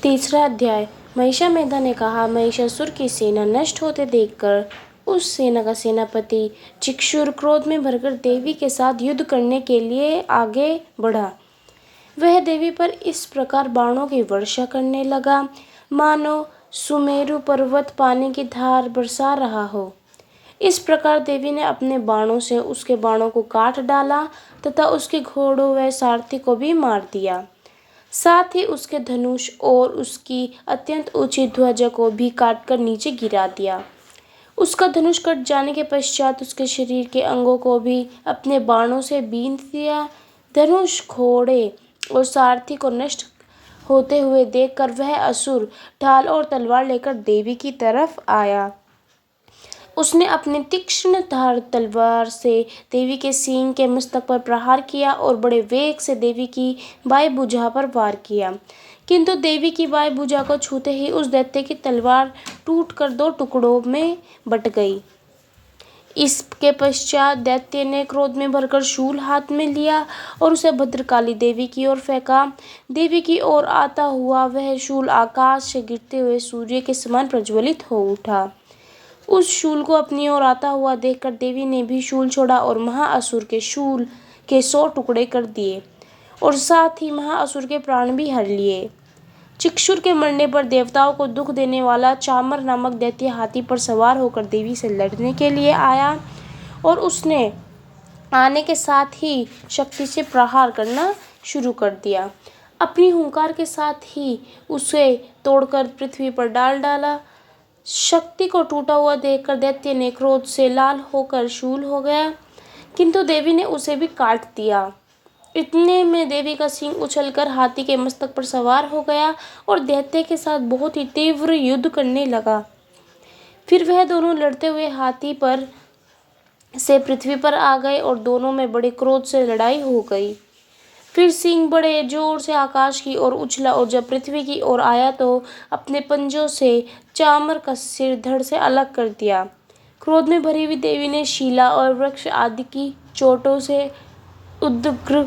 तीसरा अध्याय। महिषामेधा ने कहा, महिषासुर की सेना नष्ट होते देखकर उस सेना का सेनापति चिक्षुर क्रोध में भरकर देवी के साथ युद्ध करने के लिए आगे बढ़ा। वह देवी पर इस प्रकार बाणों की वर्षा करने लगा, मानो सुमेरु पर्वत पानी की धार बरसा रहा हो। इस प्रकार देवी ने अपने बाणों से उसके बाणों को काट डाला तथा उसके घोड़ों व सारथी को भी मार दिया। साथ ही उसके धनुष और उसकी अत्यंत ऊंची ध्वजा को भी काटकर नीचे गिरा दिया। उसका धनुष कट जाने के पश्चात उसके शरीर के अंगों को भी अपने बाणों से बींध दिया। धनुष, घोड़े और सारथी को नष्ट होते हुए देखकर वह असुर ढाल और तलवार लेकर देवी की तरफ आया। उसने अपनी तीक्ष्ण धार तलवार से देवी के सींग के मस्तक पर प्रहार किया और बड़े वेग से देवी की बाएं भुजा पर वार किया, किंतु देवी की बाएं भुजा को छूते ही उस दैत्य की तलवार टूटकर 2 टुकड़ों में बट गई। इसके पश्चात दैत्य ने क्रोध में भरकर शूल हाथ में लिया और उसे भद्रकाली देवी की ओर फेंका। देवी की ओर आता हुआ वह शूल आकाश से गिरते हुए सूर्य के समान प्रज्वलित हो उठा। उस शूल को अपनी ओर आता हुआ देखकर देवी ने भी शूल छोड़ा और महाअसुर के शूल के 100 टुकड़े कर दिए और साथ ही महाअसुर के प्राण भी हर लिए। चिक्षुर के मरने पर देवताओं को दुख देने वाला चामर नामक दैत्य हाथी पर सवार होकर देवी से लड़ने के लिए आया और उसने आने के साथ ही शक्ति से प्रहार करना शुरू कर दिया। अपनी हुंकार के साथ ही उसे तोड़कर पृथ्वी पर डाल डाला। शक्ति को टूटा हुआ देखकर दैत्य ने क्रोध से लाल होकर शूल हो गया, किंतु देवी ने उसे भी काट दिया। इतने में देवी का सिंह उछलकर हाथी के मस्तक पर सवार हो गया और दैत्य के साथ बहुत ही तीव्र युद्ध करने लगा। फिर वह दोनों लड़ते हुए हाथी पर से पृथ्वी पर आ गए और दोनों में बड़े क्रोध से लड़ाई हो गई। फिर सिंह बड़े जोर से आकाश की ओर उछला और जब पृथ्वी की ओर आया तो अपने पंजों से चामर का सिर धड़ से अलग कर दिया। क्रोध में भरी हुई देवी ने शीला और वृक्ष आदि की चोटों से उद्ग्र